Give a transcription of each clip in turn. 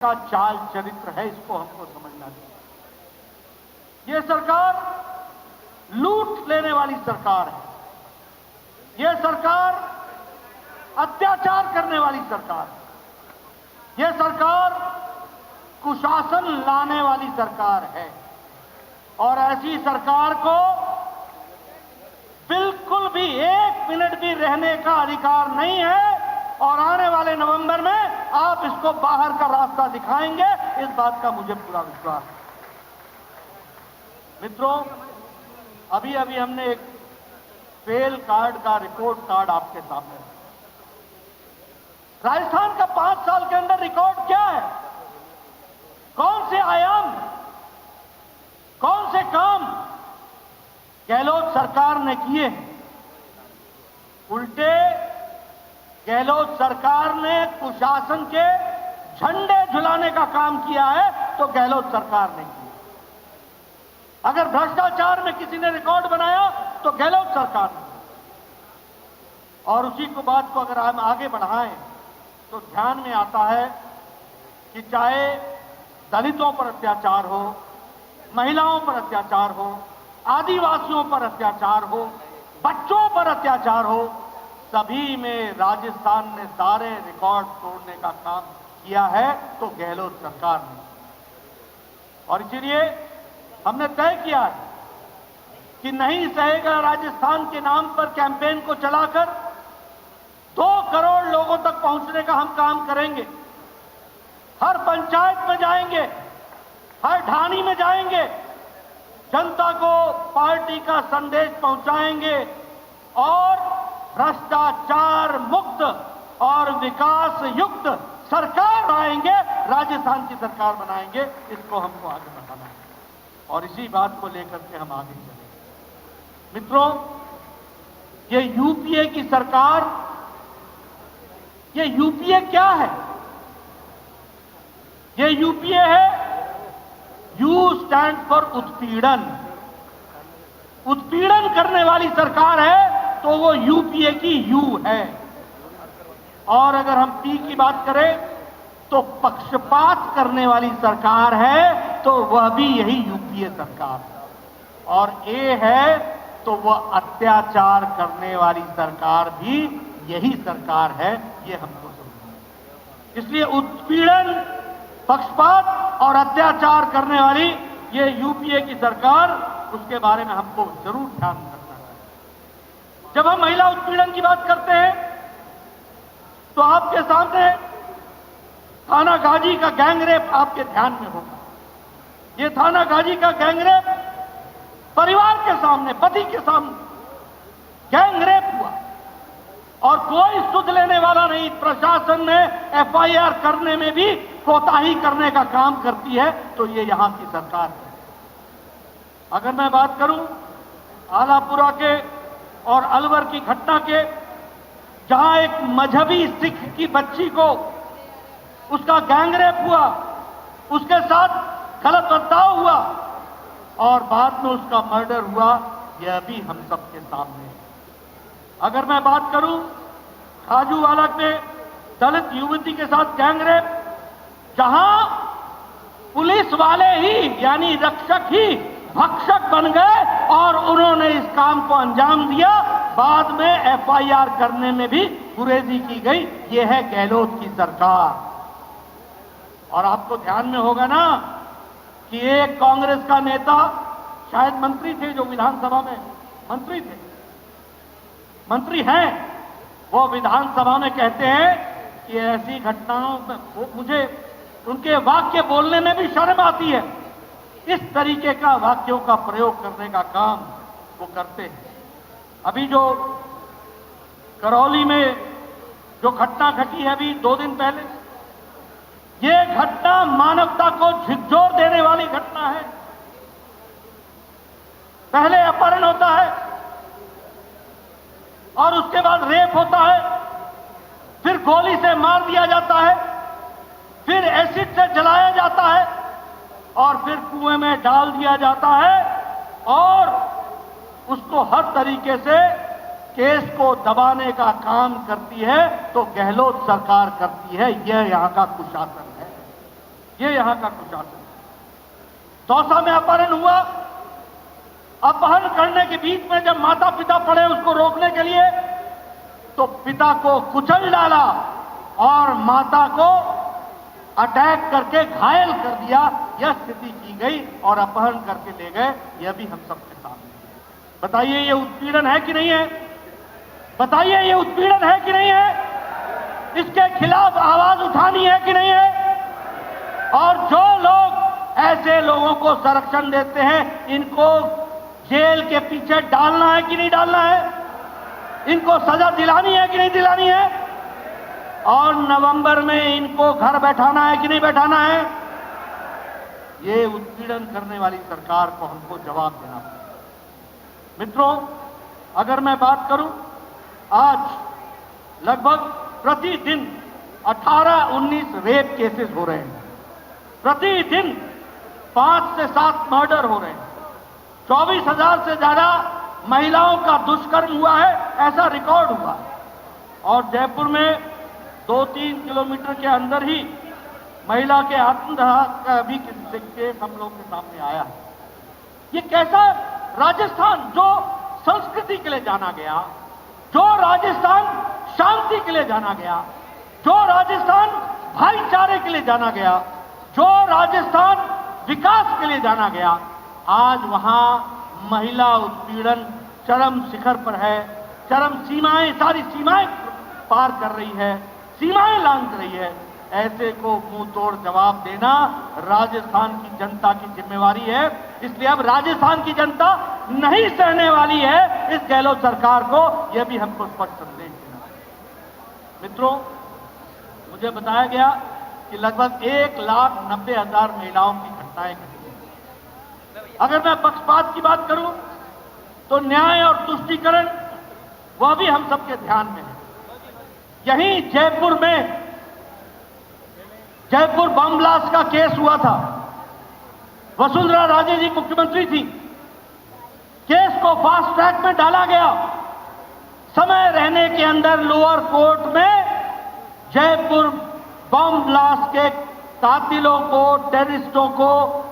का चाल चरित्र है, इसको हमको समझना चाहिए। ये सरकार लूट लेने वाली सरकार है। ये सरकार अत्याचार करने वाली सरकार है। ये सरकार कुशासन लाने वाली सरकार है और ऐसी सरकार को बिल्कुल भी एक मिनट भी रहने का अधिकार नहीं है और आने वाले नवंबर में आप इसको बाहर का रास्ता दिखाएंगे, इस बात का मुझे पूरा विश्वास है। मित्रों, अभी अभी हमने एक फेल कार्ड का रिपोर्ट कार्ड आपके सामने रखा। राजस्थान का 5 साल के अंदर रिकॉर्ड क्या है? कौन से आयाम, कौन से काम गहलोत सरकार ने किए हैं? उल्टे गहलोत सरकार ने कुशासन के झंडे झुलाने का काम किया है तो गहलोत सरकार ने किया। अगर भ्रष्टाचार में किसी ने रिकॉर्ड बनाया तो गहलोत सरकार ने। और उसी को बात को अगर हम आगे बढ़ाएं तो ध्यान में आता है कि चाहे दलितों पर अत्याचार हो, महिलाओं पर अत्याचार हो, आदिवासियों पर अत्याचार हो, बच्चों पर अत्याचार हो, सभी में राजस्थान ने सारे रिकॉर्ड तोड़ने का काम किया है तो गहलोत सरकार ने। और इसीलिए हमने तय किया है कि नहीं सहेगा राजस्थान के नाम पर कैंपेन को चलाकर 2 करोड़ लोगों तक पहुंचने का हम काम करेंगे। हर पंचायत में जाएंगे, हर ढाणी में जाएंगे, जनता को पार्टी का संदेश पहुंचाएंगे और भ्रष्टाचार मुक्त और विकास युक्त सरकार बनाएंगे, राजस्थान की सरकार बनाएंगे। इसको हमको आगे बढ़ाना है और इसी बात को लेकर के हम आगे चलेंगे। मित्रों, ये यूपीए की सरकार, ये यूपीए क्या है? ये यूपीए है, यू स्टैंड फॉर उत्पीड़न। उत्पीड़न करने वाली सरकार है तो वो यूपीए की यू है। और अगर हम पी की बात करें तो पक्षपात करने वाली सरकार है तो वह भी यही यूपीए सरकार है। और ए है तो वह अत्याचार करने वाली सरकार भी यही सरकार है। ये हमको समझना। इसलिए उत्पीड़न, पक्षपात और अत्याचार करने वाली ये यूपीए की सरकार, उसके बारे में हमको जरूर ध्यान रखना चाहिए। जब हम महिला उत्पीड़न की बात करते हैं तो आपके सामने थाना गाजी का गैंगरेप आपके ध्यान में होगा। ये थाना गाजी का गैंगरेप परिवार के सामने, पति के सामने गैंगरेप हुआ और कोई सुध लेने वाला नहीं। प्रशासन ने एफआईआर करने में भी कोताही करने का काम करती है तो ये यहां की सरकार है। अगर मैं बात करूं आलापुरा के और अलवर की घटना के, जहां एक मजहबी सिख की बच्ची को उसका गैंगरेप हुआ, उसके साथ गलत बर्ताव हुआ और बाद में उसका मर्डर हुआ, यह भी हम सबके सामने है। अगर मैं बात करूं खाजूवाला के दलित युवती के साथ गैंगरेप, जहां पुलिस वाले ही यानी रक्षक ही भक्षक बन गए और उन्होंने इस काम को अंजाम दिया, बाद में एफआईआर करने में भी गुरेजी की गई। यह है गहलोत की सरकार। और आपको ध्यान में होगा ना कि एक कांग्रेस का नेता, शायद मंत्री थे, जो विधानसभा में मंत्री थे, मंत्री हैं, वो विधानसभा में कहते हैं कि ऐसी घटनाओं में मुझे उनके वाक्य बोलने में भी शर्म आती है। इस तरीके का वाक्यों का प्रयोग करने का काम वो करते हैं। अभी जो करौली में जो घटना घटी है अभी 2 दिन पहले, ये घटना मानवता को झकझोर देने वाली घटना है। पहले अपहरण होता है और उसके बाद रेप होता है, फिर गोली से मार दिया जाता है, फिर एसिड से जलाया जाता है और फिर कुएं में डाल दिया जाता है और उसको हर तरीके से केस को दबाने का काम करती है तो गहलोत सरकार करती है। यह यहां का कुशासन है। ये यहां का कुशासन। दौसा में अपहरण हुआ। अपहरण करने के बीच में जब माता पिता पड़े उसको रोकने के लिए, तो पिता को कुचल डाला और माता को अटैक करके घायल कर दिया। यह स्थिति की गई और अपहरण करके ले गए। यह भी हम सबके सामने। बताइए ये उत्पीड़न है कि नहीं है? बताइए ये उत्पीड़न है कि नहीं है? इसके खिलाफ आवाज उठानी है कि नहीं है? और जो लोग ऐसे लोगों को संरक्षण देते हैं, इनको जेल के पीछे डालना है कि नहीं डालना है? इनको सजा दिलानी है कि नहीं दिलानी है? और नवंबर में इनको घर बैठाना है कि नहीं बैठाना है? ये उत्पीड़न करने वाली सरकार को हमको जवाब देना पड़ेगा। मित्रों, अगर मैं बात करूं, आज लगभग प्रतिदिन 18-19 रेप केसेस हो रहे हैं। प्रतिदिन 5 से 7 मर्डर हो रहे हैं। 24,000 से ज्यादा महिलाओं का दुष्कर्म हुआ है, ऐसा रिकॉर्ड हुआ। और जयपुर में 2-3 किलोमीटर के अंदर ही महिला के आत्मदाह का भी केस हम लोग के सामने आया है। ये कैसा राजस्थान जो संस्कृति के लिए जाना गया, जो राजस्थान शांति के लिए जाना गया, जो राजस्थान भाईचारे के लिए जाना गया, जो राजस्थान विकास के लिए जाना गया, आज वहां महिला उत्पीड़न चरम शिखर पर है। चरम सीमाएं, सारी सीमाएं पार कर रही है, सीमाएं लांघ रही है। ऐसे को मुंह तोड़ जवाब देना राजस्थान की जनता की जिम्मेवारी है। इसलिए अब राजस्थान की जनता नहीं सहने वाली है इस गहलोत सरकार को। यह भी हमको स्पष्ट संदेश देना है। मित्रों, मुझे बताया गया कि लगभग 1,90,000 महिलाओं की घटनाएं घटी हैं। अगर मैं पक्षपात की बात करूं तो न्याय और तुष्टीकरण वह भी हम सबके ध्यान में है। यहीं जयपुर बम ब्लास्ट का केस हुआ था। वसुंधरा राजे जी मुख्यमंत्री थी। केस को फास्ट ट्रैक में डाला गया। समय रहने के अंदर लोअर कोर्ट में जयपुर बम ब्लास्ट के कातिलों को, टेररिस्टों को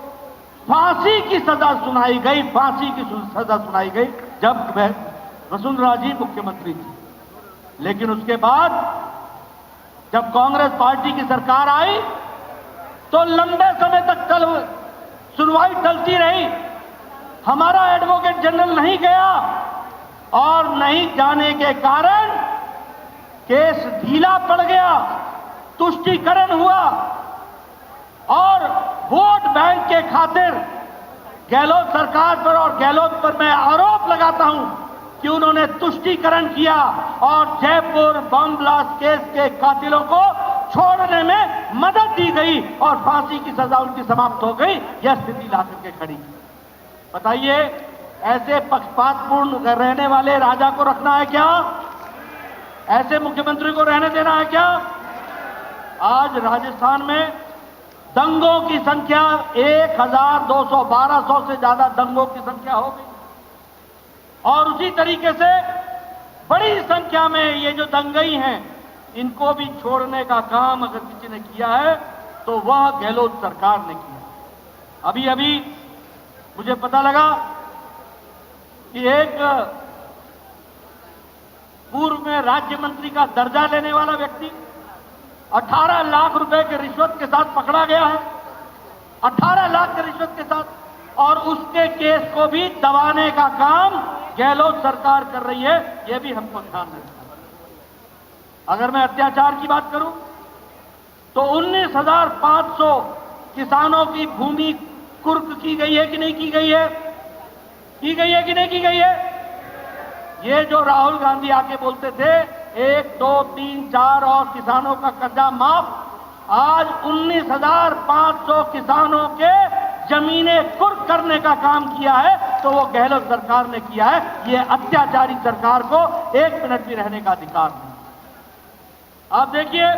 फांसी की सजा सुनाई गई। फांसी की सजा सुनाई गई जब वसुंधरा जी मुख्यमंत्री थी। लेकिन उसके बाद जब कांग्रेस पार्टी की सरकार आई तो लंबे समय तक सुनवाई टलती रही। हमारा एडवोकेट जनरल नहीं गया और नहीं जाने के कारण केस ढीला पड़ गया, तुष्टीकरण हुआ और वोट बैंक के खातिर गहलोत सरकार पर और गहलोत पर मैं आरोप लगाता हूं कि उन्होंने तुष्टीकरण किया और जयपुर बम ब्लास्ट केस के कातिलों को छोड़ने में मदद दी गई और फांसी की सजा उनकी समाप्त हो गई। यह स्थिति ला करके खड़ी। बताइए, ऐसे पक्षपातपूर्ण रहने वाले राजा को रखना है क्या? ऐसे मुख्यमंत्री को रहने देना है क्या? आज राजस्थान में दंगों की संख्या 1,200-1,200 से ज्यादा दंगों की संख्या हो गई। और उसी तरीके से बड़ी संख्या में ये जो दंगई हैं, इनको भी छोड़ने का काम अगर किसी ने किया है तो वह गहलोत सरकार ने किया। अभी अभी मुझे पता लगा कि एक पूर्व में राज्य मंत्री का दर्जा लेने वाला व्यक्ति 18 लाख रुपए के रिश्वत के साथ पकड़ा गया है। 18 लाख के रिश्वत के साथ, और उसके केस को भी दबाने का काम गहलोत सरकार कर रही है। यह भी हमको ध्यान रखना है। अगर मैं अत्याचार की बात करूं तो 19,500 किसानों की भूमि कुर्क की गई है कि नहीं की गई है? की गई है कि नहीं की गई है? ये जो राहुल गांधी आके बोलते थे 1, 2, 3, 4 और किसानों का कर्जा माफ, आज 19,500 किसानों के जमीनें कुर्क करने का काम किया है तो वो गहलोत सरकार ने किया है। ये अत्याचारी सरकार को 1 मिनट भी रहने का अधिकार नहीं। आप देखिए,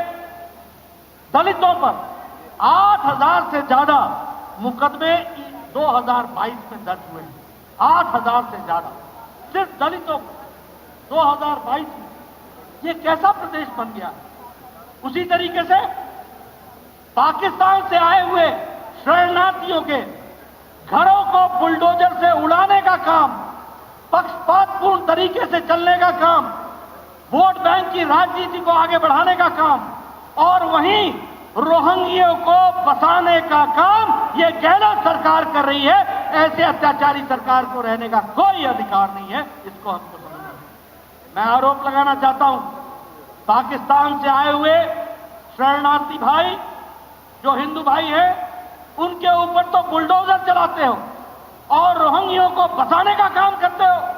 दलितों पर 8,000 से ज्यादा मुकदमे 2022 में दर्ज हुए हैं। 8,000 से ज्यादा सिर्फ दलितों पर 2022 में। ये कैसा प्रदेश बन गया? उसी तरीके से पाकिस्तान से आए हुए शरणार्थियों के घरों को बुलडोजर से उड़ाने का काम, पक्षपातपूर्ण तरीके से चलने का काम, वोट बैंक की राजनीति को आगे बढ़ाने का काम और वहीं रोहिंग्यों को बसाने का काम ये गहलोत सरकार कर रही है। ऐसे अत्याचारी सरकार को रहने का कोई अधिकार नहीं है, इसको हमको समझना है। मैं आरोप लगाना चाहता हूं, पाकिस्तान से आए हुए शरणार्थी भाई जो हिंदू भाई हैं, उनके ऊपर तो बुलडोजर चलाते हो और रोहिंग्यों को बसाने का काम करते हो।